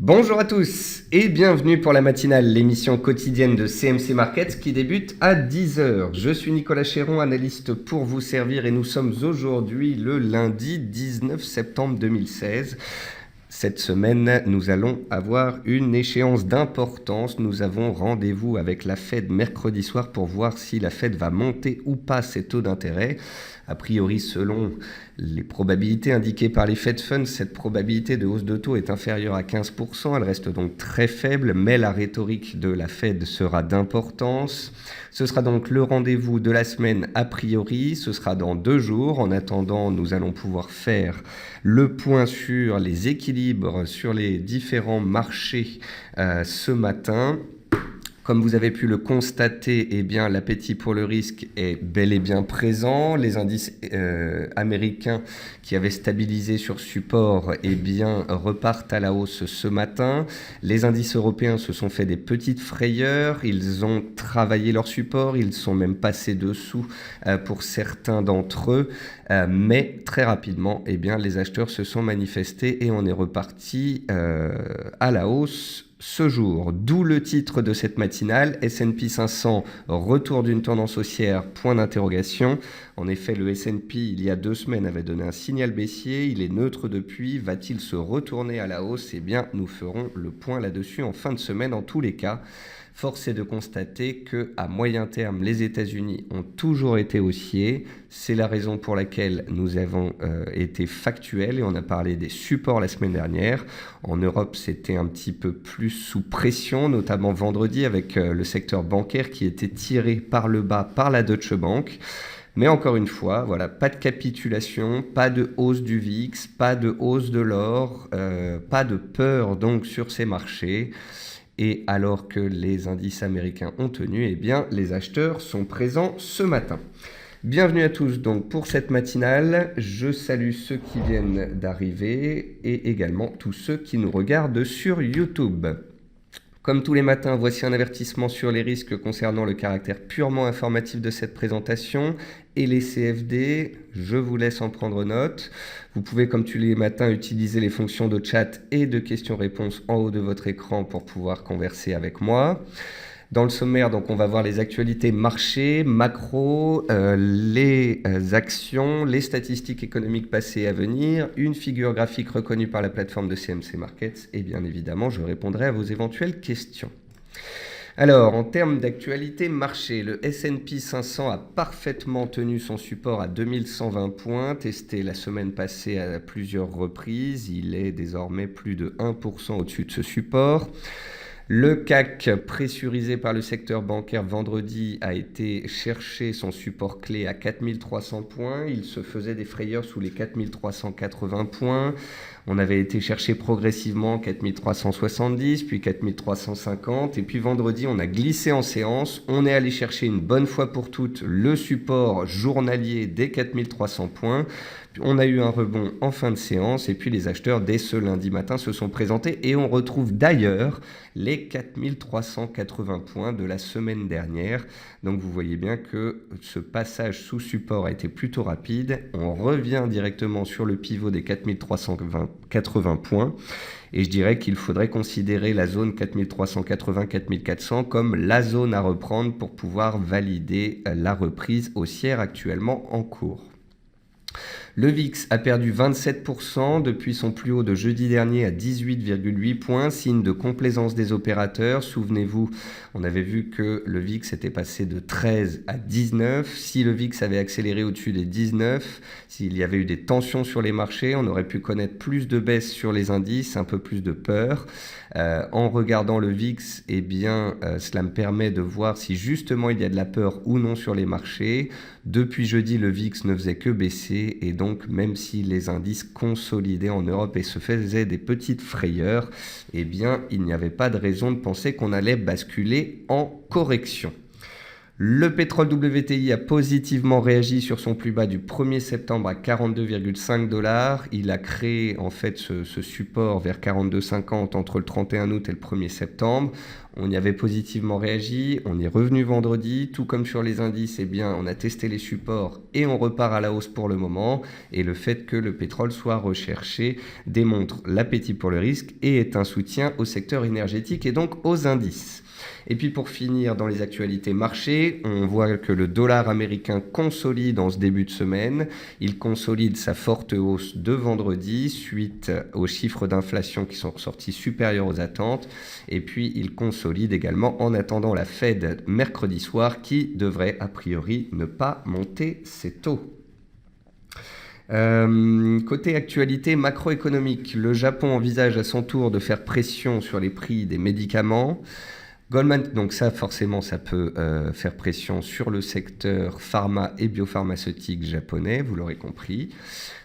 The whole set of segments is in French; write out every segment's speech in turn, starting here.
Bonjour à tous et bienvenue pour la matinale, l'émission quotidienne de CMC Markets qui débute à 10 heures. Je suis Nicolas Chéron, analyste pour vous servir et nous sommes aujourd'hui le lundi 19 septembre 2016. Cette semaine, nous allons avoir une échéance d'importance. Nous avons rendez-vous avec la Fed mercredi soir pour voir si la Fed va monter ou pas ses taux d'intérêt. A priori, selon les probabilités indiquées par les Fed Funds, cette probabilité de hausse de taux est inférieure à 15%. Elle reste donc très faible, mais la rhétorique de la Fed sera d'importance. Ce sera donc le rendez-vous de la semaine a priori. Ce sera dans 2 jours. En attendant, nous allons pouvoir faire le point sur les équilibres sur les différents marchés ce matin. Comme vous avez pu le constater, eh bien, l'appétit pour le risque est bel et bien présent. Les indices américains qui avaient stabilisé sur support eh bien, repartent à la hausse ce matin. Les indices européens se sont fait des petites frayeurs. Ils ont travaillé leur support. Ils sont même passés dessous pour certains d'entre eux. Mais très rapidement, eh bien, les acheteurs se sont manifestés et on est reparti à la hausse ce jour. D'où le titre de cette matinale, S&P 500, retour d'une tendance haussière, point d'interrogation. En effet, le S&P, il y a 2 semaines, avait donné un signal baissier. Il est neutre depuis. Va-t-il se retourner à la hausse ? Eh bien, nous ferons le point là-dessus en fin de semaine. En tous les cas, force est de constater qu'à moyen terme, les États-Unis ont toujours été haussiers. C'est la raison pour laquelle nous avons été factuels et on a parlé des supports la semaine dernière. En Europe, c'était un petit peu plus sous pression, notamment vendredi avec le secteur bancaire qui était tiré par le bas par la Deutsche Bank. Mais encore une fois, voilà, pas de capitulation, pas de hausse du VIX, pas de hausse de l'or, pas de peur donc sur ces marchés. Et alors que les indices américains ont tenu, eh bien, les acheteurs sont présents ce matin. Bienvenue à tous donc pour cette matinale. Je salue ceux qui viennent d'arriver et également tous ceux qui nous regardent sur YouTube. Comme tous les matins, voici un avertissement sur les risques concernant le caractère purement informatif de cette présentation et les CFD. Je vous laisse en prendre note. Vous pouvez, comme tous les matins, utiliser les fonctions de chat et de questions-réponses en haut de votre écran pour pouvoir converser avec moi. Dans le sommaire, donc, on va voir les actualités marché, macro, les actions, les statistiques économiques passées et à venir, une figure graphique reconnue par la plateforme de CMC Markets et bien évidemment, je répondrai à vos éventuelles questions. Alors, en termes d'actualité marché, le S&P 500 a parfaitement tenu son support à 2120 points, testé la semaine passée à plusieurs reprises. Il est désormais plus de 1% au-dessus de ce support. Le CAC, pressurisé par le secteur bancaire vendredi, a été chercher son support clé à 4300 points. Il se faisait des frayeurs sous les 4380 points. On avait été chercher progressivement 4370, puis 4350. Et puis vendredi, on a glissé en séance. On est allé chercher une bonne fois pour toutes le support journalier des 4300 points. On a eu un rebond en fin de séance et puis les acheteurs dès ce lundi matin se sont présentés et on retrouve d'ailleurs les 4380 points de la semaine dernière. Donc vous voyez bien que ce passage sous support a été plutôt rapide. On revient directement sur le pivot des 4380 points. Et je dirais qu'il faudrait considérer la zone 4380-4400 comme la zone à reprendre pour pouvoir valider la reprise haussière actuellement en cours. Le VIX a perdu 27% depuis son plus haut de jeudi dernier à 18,8 points, signe de complaisance des opérateurs. Souvenez-vous, on avait vu que le VIX était passé de 13 à 19. Si le VIX avait accéléré au-dessus des 19, s'il y avait eu des tensions sur les marchés, on aurait pu connaître plus de baisse sur les indices, un peu plus de peur. En regardant le VIX, eh bien, cela me permet de voir si justement il y a de la peur ou non sur les marchés. Depuis jeudi, le VIX ne faisait que baisser et donc même si les indices consolidaient en Europe et se faisaient des petites frayeurs, eh bien, il n'y avait pas de raison de penser qu'on allait basculer en correction. Le pétrole WTI a positivement réagi sur son plus bas du 1er septembre à 42,5 $. Il a créé en fait ce support vers 42,50 entre le 31 août et le 1er septembre. On y avait positivement réagi, on est revenu vendredi, tout comme sur les indices, eh bien, on a testé les supports et on repart à la hausse pour le moment. Et le fait que le pétrole soit recherché démontre l'appétit pour le risque et est un soutien au secteur énergétique et donc aux indices. Et puis pour finir, dans les actualités marchés, on voit que le dollar américain consolide en ce début de semaine. Il consolide sa forte hausse de vendredi suite aux chiffres d'inflation qui sont ressortis supérieurs aux attentes. Et puis il consolide également en attendant la Fed mercredi soir qui devrait a priori ne pas monter ses taux. Côté actualité macroéconomique, le Japon envisage à son tour de faire pression sur les prix des médicaments. Goldman, donc ça forcément ça peut faire pression sur le secteur pharma et biopharmaceutique japonais, vous l'aurez compris.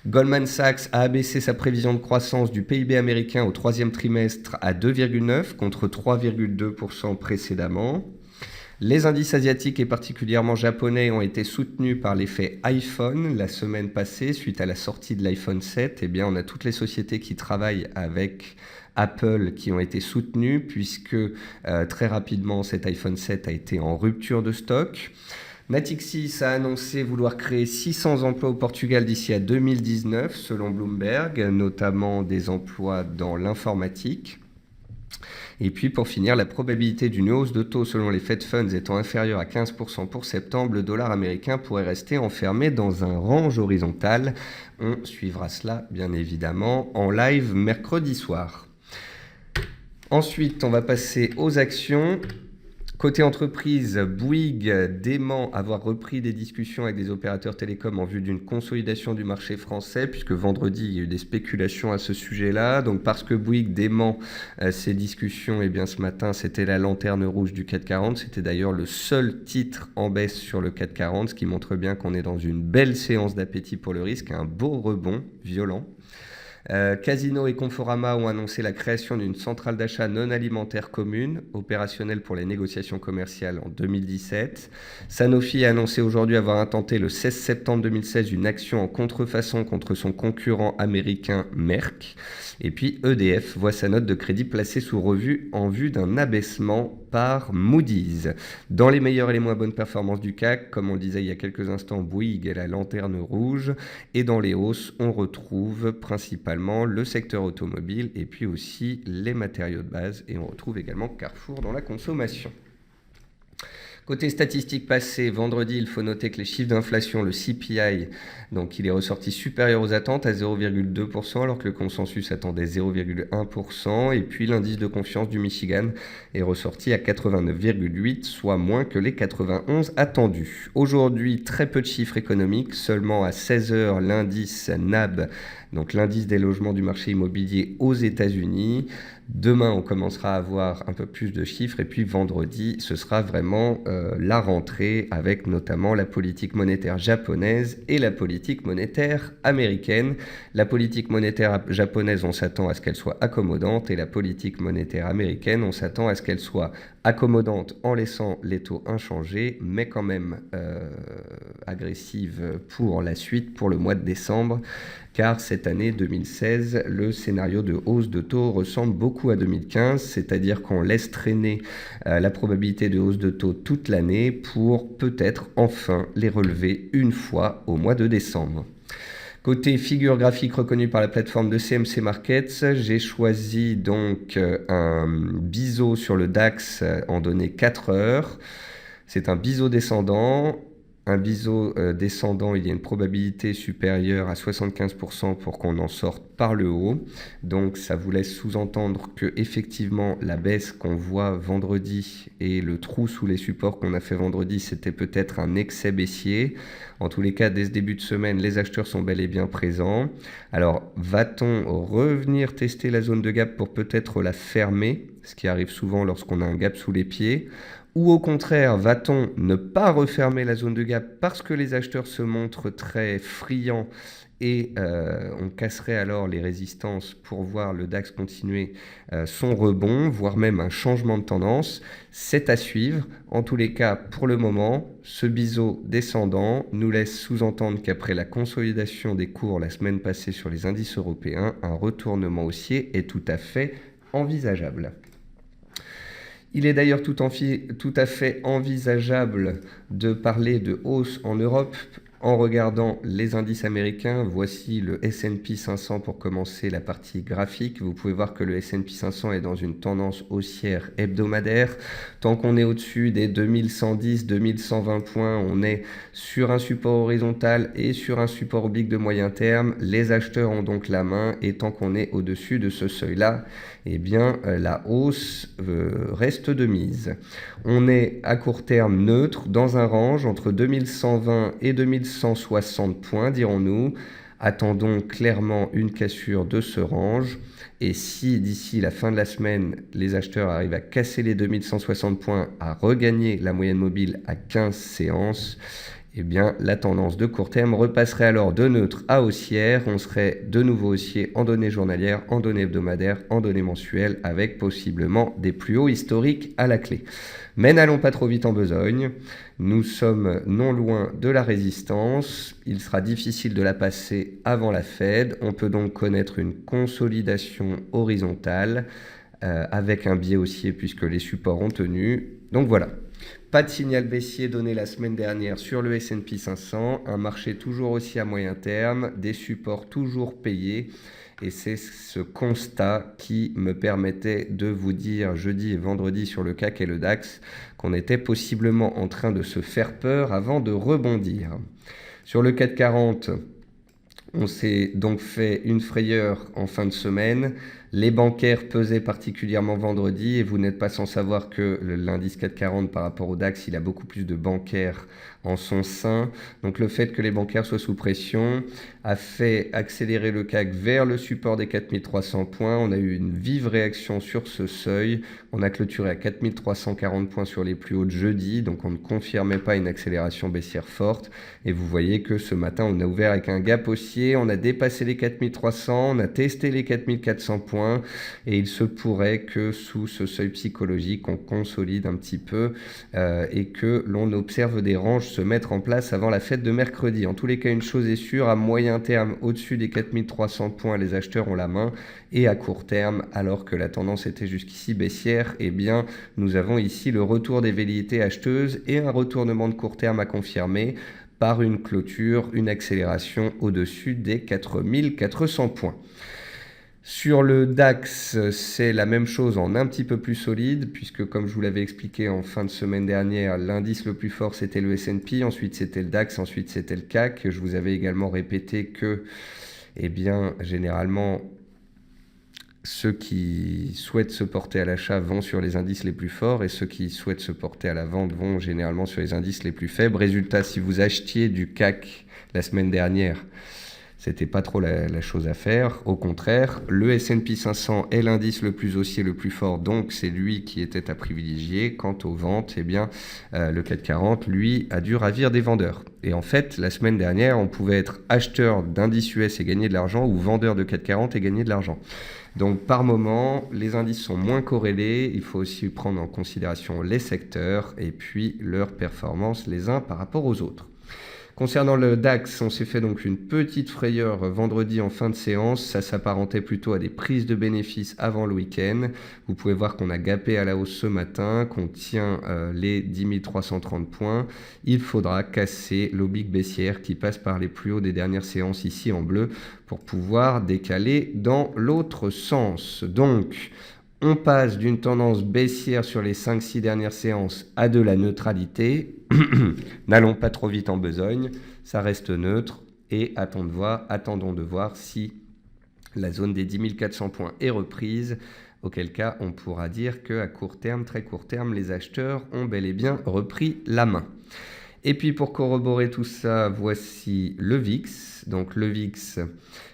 Goldman Sachs a abaissé sa prévision de croissance du PIB américain au troisième trimestre à 2,9 contre 3,2% précédemment. Les indices asiatiques et particulièrement japonais ont été soutenus par l'effet iPhone la semaine passée suite à la sortie de l'iPhone 7. Eh bien, on a toutes les sociétés qui travaillent avec Apple qui ont été soutenues puisque très rapidement cet iPhone 7 a été en rupture de stock. Natixis a annoncé vouloir créer 600 emplois au Portugal d'ici à 2019 selon Bloomberg, notamment des emplois dans l'informatique. Et puis pour finir, la probabilité d'une hausse de taux selon les Fed Funds étant inférieure à 15% pour septembre, le dollar américain pourrait rester enfermé dans un range horizontal. On suivra cela bien évidemment en live mercredi soir. Ensuite, on va passer aux actions. Côté entreprise, Bouygues dément avoir repris des discussions avec des opérateurs télécoms en vue d'une consolidation du marché français, puisque vendredi, il y a eu des spéculations à ce sujet-là. Donc parce que Bouygues dément ces discussions, eh bien ce matin, c'était la lanterne rouge du CAC 40. C'était d'ailleurs le seul titre en baisse sur le CAC 40, ce qui montre bien qu'on est dans une belle séance d'appétit pour le risque, un beau rebond violent. Casino et Conforama ont annoncé la création d'une centrale d'achat non alimentaire commune, opérationnelle pour les négociations commerciales en 2017. Sanofi a annoncé aujourd'hui avoir intenté le 16 septembre 2016 une action en contrefaçon contre son concurrent américain Merck. Et puis EDF voit sa note de crédit placée sous revue en vue d'un abaissement par Moody's. Dans les meilleures et les moins bonnes performances du CAC, comme on le disait il y a quelques instants, Bouygues est la lanterne rouge. Et dans les hausses, on retrouve principalement le secteur automobile et puis aussi les matériaux de base. Et on retrouve également Carrefour dans la consommation. Côté statistiques passées, vendredi, il faut noter que les chiffres d'inflation, le CPI, donc il est ressorti supérieur aux attentes à 0,2%, alors que le consensus attendait 0,1%. Et puis l'indice de confiance du Michigan est ressorti à 89,8, soit moins que les 91 attendus. Aujourd'hui, très peu de chiffres économiques, seulement à 16h l'indice NAB, donc l'indice des logements du marché immobilier aux États-Unis. Demain, on commencera à avoir un peu plus de chiffres et puis vendredi, ce sera vraiment la rentrée avec notamment la politique monétaire japonaise et la politique monétaire américaine. La politique monétaire japonaise, on s'attend à ce qu'elle soit accommodante et la politique monétaire américaine, on s'attend à ce qu'elle soit accommodante en laissant les taux inchangés, mais quand même agressive pour la suite, pour le mois de décembre. Car cette année 2016, le scénario de hausse de taux ressemble beaucoup à 2015, c'est-à-dire qu'on laisse traîner la probabilité de hausse de taux toute l'année pour peut-être enfin les relever une fois au mois de décembre. Côté figure graphique reconnue par la plateforme de CMC Markets, j'ai choisi donc un biseau sur le DAX en données 4 heures. C'est un biseau descendant. Un biseau descendant, il y a une probabilité supérieure à 75% pour qu'on en sorte par le haut. Donc ça vous laisse sous-entendre que effectivement la baisse qu'on voit vendredi et le trou sous les supports qu'on a fait vendredi, c'était peut-être un excès baissier. En tous les cas, dès ce début de semaine, les acheteurs sont bel et bien présents. Alors, va-t-on revenir tester la zone de gap pour peut-être la fermer, ce qui arrive souvent lorsqu'on a un gap sous les pieds ? Ou au contraire, va-t-on ne pas refermer la zone de gap parce que les acheteurs se montrent très friands et on casserait alors les résistances pour voir le DAX continuer son rebond, voire même un changement de tendance. C'est à suivre. En tous les cas, pour le moment, ce biseau descendant nous laisse sous-entendre qu'après la consolidation des cours la semaine passée sur les indices européens, un retournement haussier est tout à fait envisageable. Il est d'ailleurs tout à fait envisageable de parler de hausse en Europe en regardant les indices américains. Voici le S&P 500 pour commencer la partie graphique. Vous pouvez voir que le S&P 500 est dans une tendance haussière hebdomadaire. Tant qu'on est au-dessus des 2110, 2120 points, on est sur un support horizontal et sur un support oblique de moyen terme. Les acheteurs ont donc la main et tant qu'on est au-dessus de ce seuil-là, eh bien, la hausse reste de mise. On est à court terme neutre dans un range entre 2120 et 2160 points, dirons-nous. Attendons clairement une cassure de ce range. Et si d'ici la fin de la semaine, les acheteurs arrivent à casser les 2160 points, à regagner la moyenne mobile à 15 séances, eh bien, la tendance de court terme repasserait alors de neutre à haussière. On serait de nouveau haussier en données journalières, en données hebdomadaires, en données mensuelles, avec possiblement des plus hauts historiques à la clé. Mais n'allons pas trop vite en besogne. Nous sommes non loin de la résistance. Il sera difficile de la passer avant la Fed. On peut donc connaître une consolidation horizontale avec un biais haussier puisque les supports ont tenu. Donc voilà. Pas de signal baissier donné la semaine dernière sur le S&P 500, un marché toujours aussi à moyen terme, des supports toujours payés. Et c'est ce constat qui me permettait de vous dire jeudi et vendredi sur le CAC et le DAX qu'on était possiblement en train de se faire peur avant de rebondir. Sur le CAC 40, on s'est donc fait une frayeur en fin de semaine. Les bancaires pesaient particulièrement vendredi et vous n'êtes pas sans savoir que l'indice 440 par rapport au DAX, il a beaucoup plus de bancaires en son sein. Donc le fait que les bancaires soient sous pression a fait accélérer le CAC vers le support des 4300 points. On a eu une vive réaction sur ce seuil. On a clôturé à 4340 points sur les plus hauts de jeudi. Donc on ne confirmait pas une accélération baissière forte. Et vous voyez que ce matin, on a ouvert avec un gap haussier. On a dépassé les 4300. On a testé les 4400 points. Et il se pourrait que sous ce seuil psychologique, on consolide un petit peu et que l'on observe des ranges se mettre en place avant la fête de mercredi. En tous les cas, une chose est sûre, à moyen terme, au-dessus des 4300 points, les acheteurs ont la main. Et à court terme, alors que la tendance était jusqu'ici baissière, eh bien, nous avons ici le retour des velléités acheteuses et un retournement de court terme à confirmer par une clôture, une accélération au-dessus des 4400 points. Sur le DAX, c'est la même chose en un petit peu plus solide, puisque comme je vous l'avais expliqué en fin de semaine dernière, l'indice le plus fort c'était le S&P, ensuite c'était le DAX, ensuite c'était le CAC. Je vous avais également répété que, eh bien, généralement, ceux qui souhaitent se porter à l'achat vont sur les indices les plus forts et ceux qui souhaitent se porter à la vente vont généralement sur les indices les plus faibles. Résultat, si vous achetiez du CAC la semaine dernière, c'était pas trop la chose à faire. Au contraire, le S&P 500 est l'indice le plus haussier, le plus fort, donc c'est lui qui était à privilégier. Quant aux ventes, eh bien, le CAC 40, lui, a dû ravir des vendeurs. Et en fait, la semaine dernière, on pouvait être acheteur d'indices US et gagner de l'argent ou vendeur de CAC 40 et gagner de l'argent. Donc par moment, les indices sont moins corrélés. Il faut aussi prendre en considération les secteurs et puis leurs performances les uns par rapport aux autres. Concernant le DAX, on s'est fait donc une petite frayeur vendredi en fin de séance. Ça s'apparentait plutôt à des prises de bénéfices avant le week-end. Vous pouvez voir qu'on a gapé à la hausse ce matin, qu'on tient les 10 330 points. Il faudra casser l'oblique baissière qui passe par les plus hauts des dernières séances ici en bleu pour pouvoir décaler dans l'autre sens. Donc, on passe d'une tendance baissière sur les 5-6 dernières séances à de la neutralité. N'allons pas trop vite en besogne, ça reste neutre et attendons de voir si la zone des 10 400 points est reprise, auquel cas on pourra dire qu'à court terme, très court terme, les acheteurs ont bel et bien repris la main. Et puis pour corroborer tout ça, voici le VIX. Donc le VIX,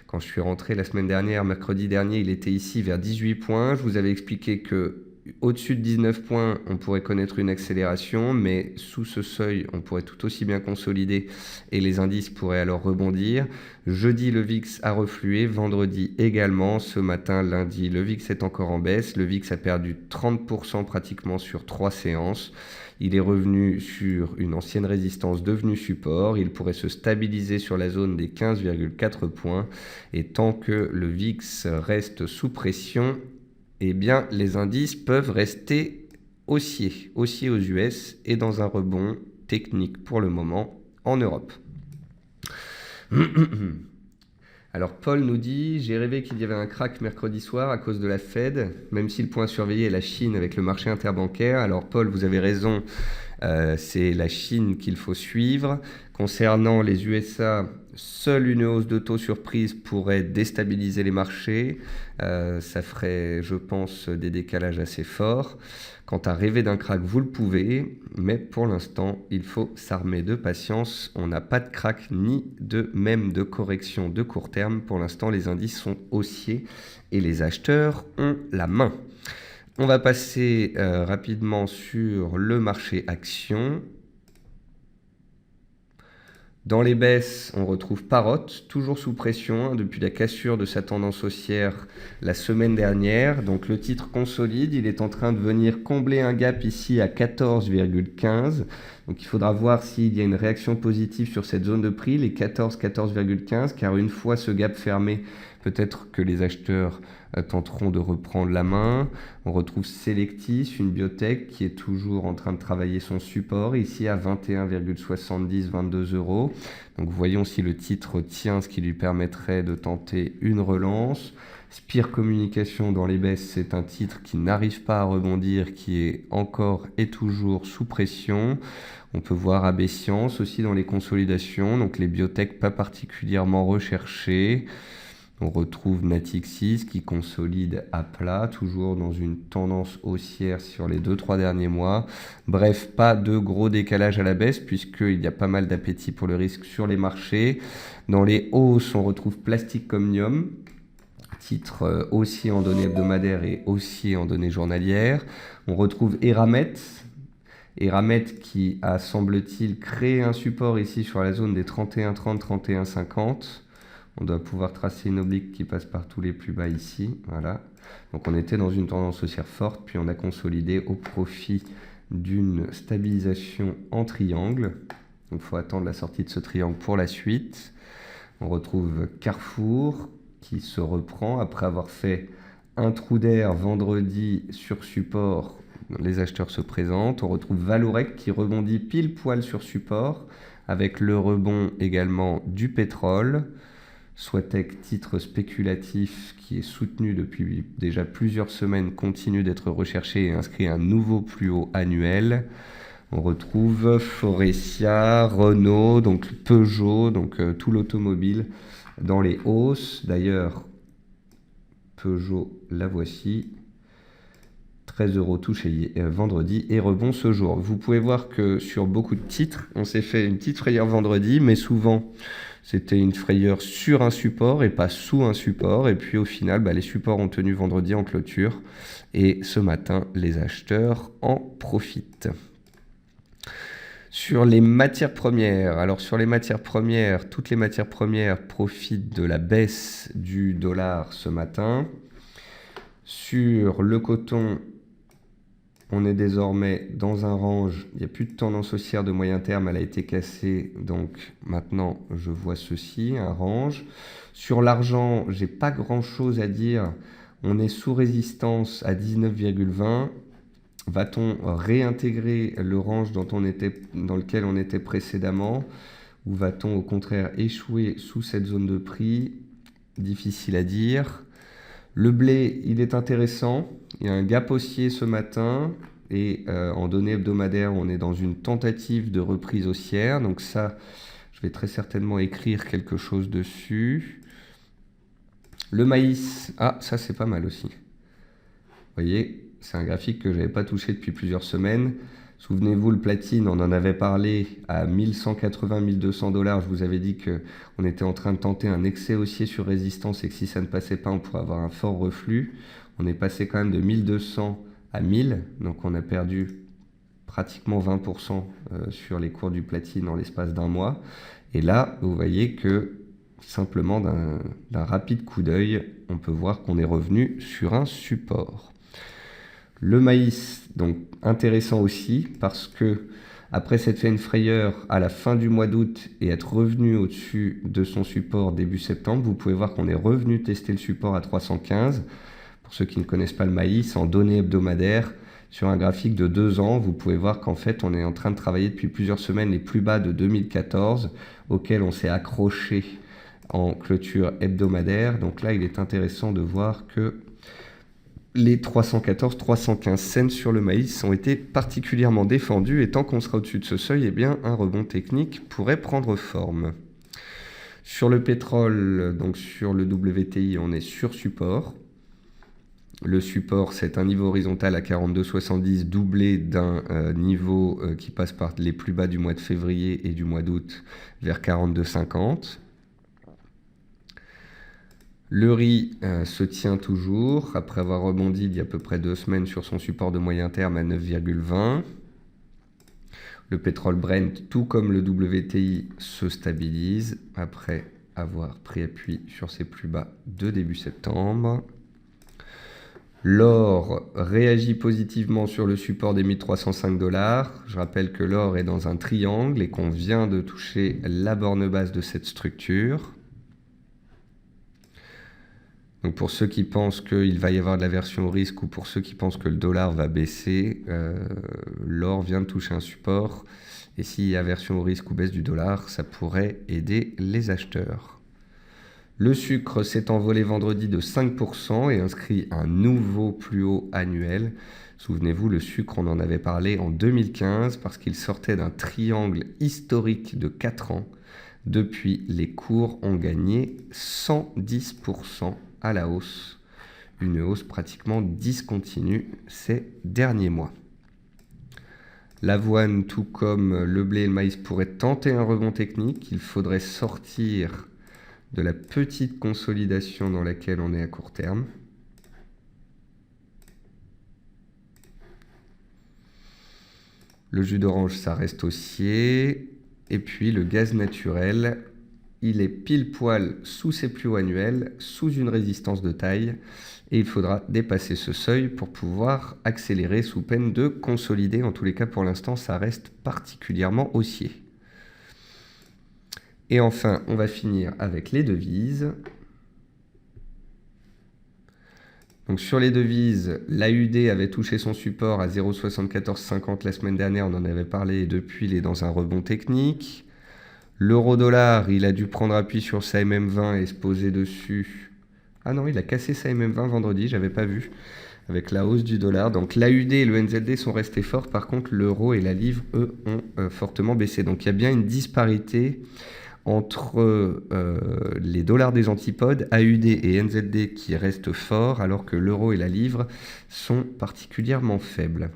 quand je suis rentré la semaine dernière, mercredi dernier, il était ici vers 18 points. Je vous avais expliqué que au-dessus de 19 points, on pourrait connaître une accélération, mais sous ce seuil, on pourrait tout aussi bien consolider et les indices pourraient alors rebondir. Jeudi, le VIX a reflué, vendredi également. Ce matin, lundi, le VIX est encore en baisse. Le VIX a perdu 30% pratiquement sur 3 séances. Il est revenu sur une ancienne résistance devenue support. Il pourrait se stabiliser sur la zone des 15,4 points. Et tant que le VIX reste sous pression, eh bien, les indices peuvent rester haussiers aux US et dans un rebond technique pour le moment en Europe. Alors Paul nous dit « J'ai rêvé qu'il y avait un crack mercredi soir à cause de la Fed, même si le point surveillé est la Chine avec le marché interbancaire. » Alors Paul, vous avez raison, c'est la Chine qu'il faut suivre. Concernant les USA, seule une hausse de taux surprise pourrait déstabiliser les marchés. Ça ferait, je pense, des décalages assez forts. Quant à rêver d'un crack, vous le pouvez, mais pour l'instant, il faut s'armer de patience. On n'a pas de crack ni même de correction de court terme. Pour l'instant, les indices sont haussiers et les acheteurs ont la main. On va passer rapidement sur le marché action. Dans les baisses, on retrouve Parrot, toujours sous pression depuis la cassure de sa tendance haussière la semaine dernière. Donc le titre consolide, il est en train de venir combler un gap ici à 14,15. Donc il faudra voir s'il y a une réaction positive sur cette zone de prix, les 14,15, car une fois ce gap fermé, peut-être que les acheteurs tenteront de reprendre la main. On retrouve Selectis, une biotech qui est toujours en train de travailler son support, ici à 21,70, 22 euros. Donc voyons si le titre tient, ce qui lui permettrait de tenter une relance. Spire Communication dans les baisses, c'est un titre qui n'arrive pas à rebondir, qui est encore et toujours sous pression. On peut voir AB Science aussi dans les consolidations, donc les biotech pas particulièrement recherchées. On retrouve Natixis qui consolide à plat, toujours dans une tendance haussière sur les 2-3 derniers mois. Bref, pas de gros décalage à la baisse puisqu'il y a pas mal d'appétit pour le risque sur les marchés. Dans les hausses, on retrouve Plastic Omnium, titre haussier en données hebdomadaires et haussier en données journalières. On retrouve Eramet. Eramet qui a, semble-t-il, créé un support ici sur la zone des 31,30, 31,50. On doit pouvoir tracer une oblique qui passe par tous les plus bas ici. Voilà. Donc on était dans une tendance haussière forte, puis on a consolidé au profit d'une stabilisation en triangle. Donc il faut attendre la sortie de ce triangle pour la suite. On retrouve Carrefour qui se reprend après avoir fait un trou d'air vendredi sur support. Les acheteurs se présentent. On retrouve Valorec qui rebondit pile poil sur support avec le rebond également du pétrole. Swatec, titre spéculatif qui est soutenu depuis déjà plusieurs semaines, continue d'être recherché et inscrit un nouveau plus haut annuel. On retrouve Forestia, Renault, donc Peugeot, donc tout l'automobile dans les hausses. D'ailleurs, Peugeot, la voici. 13 euros touché vendredi et rebond ce jour. Vous pouvez voir que sur beaucoup de titres, on s'est fait une petite frayeur vendredi, mais souvent c'était une frayeur sur un support et pas sous un support. Et puis au final, les supports ont tenu vendredi en clôture et ce matin, les acheteurs en profitent. Sur les matières premières, alors sur les matières premières, toutes les matières premières profitent de la baisse du dollar ce matin. Sur le coton, on est désormais dans un range, il n'y a plus de tendance haussière de moyen terme, elle a été cassée, donc maintenant je vois ceci, un range. Sur l'argent, j'ai pas grand chose à dire, on est sous résistance à 19,20. Va-t-on réintégrer le range dans lequel on était précédemment, ou va-t-on au contraire échouer sous cette zone de prix? Difficile à dire. Le blé, il est intéressant. Il y a un gap haussier ce matin et en données hebdomadaires, on est dans une tentative de reprise haussière. Donc ça, je vais très certainement écrire quelque chose dessus. Le maïs, ça c'est pas mal aussi. Vous voyez, c'est un graphique que je n'avais pas touché depuis plusieurs semaines. Souvenez-vous, le platine, on en avait parlé à 1180-1200 $. Je vous avais dit qu'on était en train de tenter un excès haussier sur résistance et que si ça ne passait pas, on pourrait avoir un fort reflux. On est passé quand même de 1200 à 1000. Donc on a perdu pratiquement 20% sur les cours du platine en l'espace d'un mois. Et là, vous voyez que simplement d'un rapide coup d'œil, on peut voir qu'on est revenu sur un support. Le maïs, donc intéressant aussi, parce que après s'être fait une frayeur à la fin du mois d'août et être revenu au-dessus de son support début septembre, vous pouvez voir qu'on est revenu tester le support à 315. Pour ceux qui ne connaissent pas le maïs, en données hebdomadaires, sur un graphique de 2 ans, vous pouvez voir qu'en fait, on est en train de travailler depuis plusieurs semaines les plus bas de 2014, auxquels on s'est accroché en clôture hebdomadaire. Donc là, il est intéressant de voir que les 314-315 cents sur le maïs ont été particulièrement défendus, et tant qu'on sera au-dessus de ce seuil, eh bien, un rebond technique pourrait prendre forme. Sur le pétrole, donc sur le WTI, on est sur support. Le support, c'est un niveau horizontal à 42,70 doublé d'un niveau qui passe par les plus bas du mois de février et du mois d'août vers 42,50. Le riz se tient toujours après avoir rebondi il y a à peu près 2 semaines sur son support de moyen terme à 9,20. Le pétrole Brent, tout comme le WTI, se stabilise après avoir pris appui sur ses plus bas de début septembre. L'or réagit positivement sur le support des 1305 $. Je rappelle que l'or est dans un triangle et qu'on vient de toucher la borne basse de cette structure. Donc pour ceux qui pensent qu'il va y avoir de l'aversion au risque, ou pour ceux qui pensent que le dollar va baisser, l'or vient de toucher un support. Et s'il y a aversion au risque ou baisse du dollar, ça pourrait aider les acheteurs. Le sucre s'est envolé vendredi de 5% et inscrit un nouveau plus haut annuel. Souvenez-vous, le sucre, on en avait parlé en 2015 parce qu'il sortait d'un triangle historique de 4 ans. Depuis, les cours ont gagné 110% à la hausse. Une hausse pratiquement discontinue ces derniers mois. L'avoine, tout comme le blé et le maïs, pourrait tenter un rebond technique. Il faudrait sortir de la petite consolidation dans laquelle on est à court terme. Le jus d'orange, ça reste haussier. Et puis le gaz naturel, il est pile poil sous ses plus hauts annuels, sous une résistance de taille. Et il faudra dépasser ce seuil pour pouvoir accélérer sous peine de consolider. En tous les cas, pour l'instant, ça reste particulièrement haussier. Et enfin, on va finir avec les devises. Donc sur les devises, l'AUD avait touché son support à 0,7450 la semaine dernière, on en avait parlé, et depuis il est dans un rebond technique. L'euro-dollar, il a dû prendre appui sur sa MM20 et se poser dessus. Ah non, il a cassé sa MM20 vendredi, j'avais pas vu, avec la hausse du dollar. Donc l'AUD et le NZD sont restés forts, par contre l'euro et la livre, eux, ont fortement baissé. Donc il y a bien une disparité entre les dollars des antipodes, AUD et NZD, qui restent forts, alors que l'euro et la livre sont particulièrement faibles.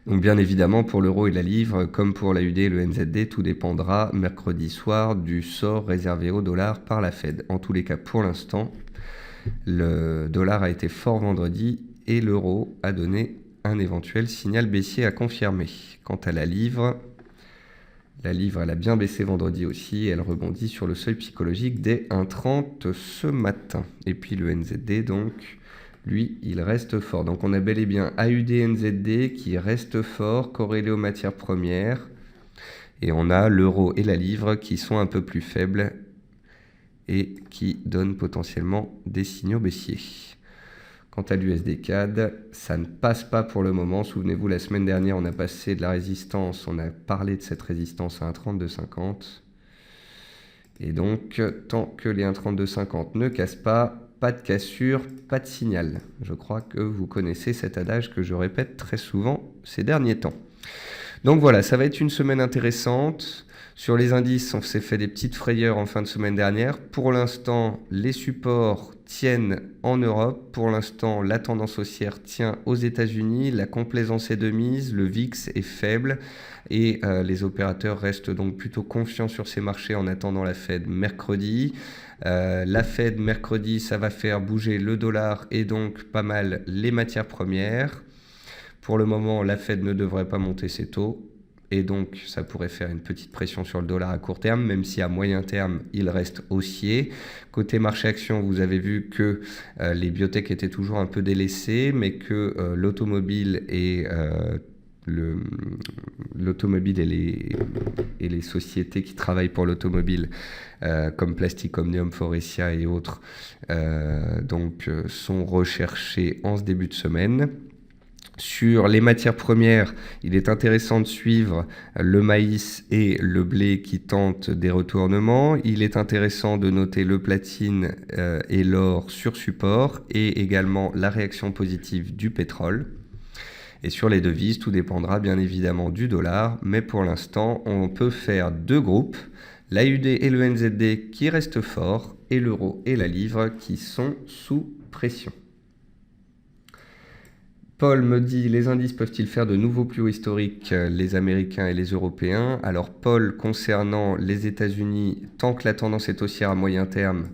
Donc bien évidemment, pour l'euro et la livre, comme pour l'AUD et le NZD, tout dépendra mercredi soir du sort réservé au dollar par la Fed. En tous les cas, pour l'instant, le dollar a été fort vendredi et l'euro a donné un éventuel signal baissier à confirmer. Quant à la livre, elle a bien baissé vendredi aussi, et elle rebondit sur le seuil psychologique des 1,30 ce matin. Et puis le NZD, donc, lui, il reste fort. Donc on a bel et bien AUD NZD qui reste fort, corrélé aux matières premières. Et on a l'euro et la livre qui sont un peu plus faibles et qui donnent potentiellement des signaux baissiers. Quant à l'USD CAD, ça ne passe pas pour le moment. Souvenez-vous, la semaine dernière, on a passé de la résistance, on a parlé de cette résistance à 1,3250. Et donc, tant que les 1,3250 ne cassent pas, pas de cassure, pas de signal. Je crois que vous connaissez cet adage que je répète très souvent ces derniers temps. Donc voilà, ça va être une semaine intéressante. Sur les indices, on s'est fait des petites frayeurs en fin de semaine dernière. Pour l'instant, les supports tiennent en Europe. Pour l'instant, la tendance haussière tient aux États-Unis. La complaisance est de mise, le VIX est faible et les opérateurs restent donc plutôt confiants sur ces marchés en attendant la Fed mercredi. La Fed mercredi, ça va faire bouger le dollar et donc pas mal les matières premières. Pour le moment, la Fed ne devrait pas monter ses taux. Et donc, ça pourrait faire une petite pression sur le dollar à court terme, même si à moyen terme, il reste haussier. Côté marché action, vous avez vu que les biotech étaient toujours un peu délaissés, mais que l'automobile et les sociétés qui travaillent pour l'automobile, comme Plastic Omnium, Faurecia et autres, sont recherchées en ce début de semaine. Sur les matières premières, il est intéressant de suivre le maïs et le blé qui tentent des retournements. Il est intéressant de noter le platine et l'or sur support et également la réaction positive du pétrole. Et sur les devises, tout dépendra bien évidemment du dollar, mais pour l'instant, on peut faire deux groupes, l'AUD et le NZD qui restent forts et l'euro et la livre qui sont sous pression. Paul me dit, les indices peuvent-ils faire de nouveaux plus hauts historiques, les Américains et les Européens? Alors Paul, concernant les États-Unis, tant que la tendance est haussière à moyen terme,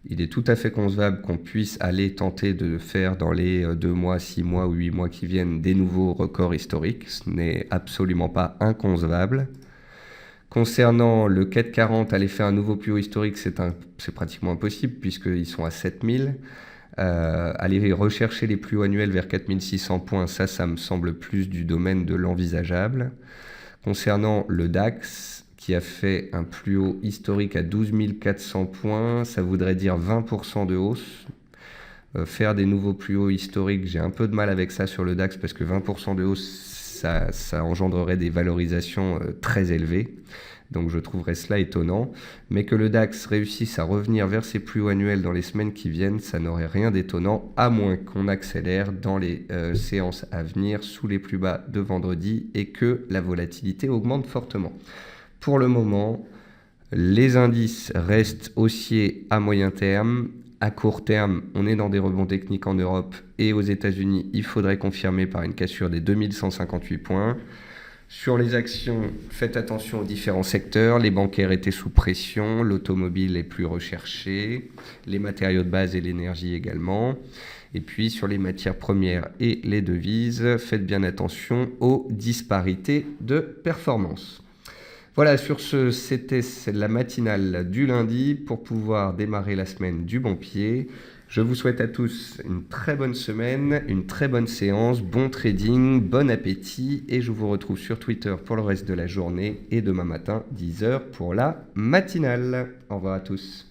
il est tout à fait concevable qu'on puisse aller tenter de faire dans les 2 mois, 6 mois ou 8 mois qui viennent des nouveaux records historiques. Ce n'est absolument pas inconcevable. Concernant le CAC 40, aller faire un nouveau plus haut historique, c'est pratiquement impossible puisqu'ils sont à 7000. Aller rechercher les plus hauts annuels vers 4600 points, ça me semble plus du domaine de l'envisageable. Concernant le DAX, qui a fait un plus haut historique à 12 400 points, ça voudrait dire 20% de hausse. Faire des nouveaux plus hauts historiques, j'ai un peu de mal avec ça sur le DAX parce que 20% de hausse, ça engendrerait des valorisations très élevées. Donc je trouverais cela étonnant. Mais que le DAX réussisse à revenir vers ses plus hauts annuels dans les semaines qui viennent, ça n'aurait rien d'étonnant, à moins qu'on accélère dans les séances à venir sous les plus bas de vendredi et que la volatilité augmente fortement. Pour le moment, les indices restent haussiers à moyen terme. À court terme, on est dans des rebonds techniques en Europe et aux États-Unis, il faudrait confirmer par une cassure des 2158 points. Sur les actions, faites attention aux différents secteurs. Les bancaires étaient sous pression, l'automobile est plus recherchée, les matériaux de base et l'énergie également. Et puis sur les matières premières et les devises, faites bien attention aux disparités de performance. Voilà, sur ce, c'était la matinale du lundi pour pouvoir démarrer la semaine du bon pied. Je vous souhaite à tous une très bonne semaine, une très bonne séance, bon trading, bon appétit et je vous retrouve sur Twitter pour le reste de la journée et demain matin 10h pour la matinale. Au revoir à tous.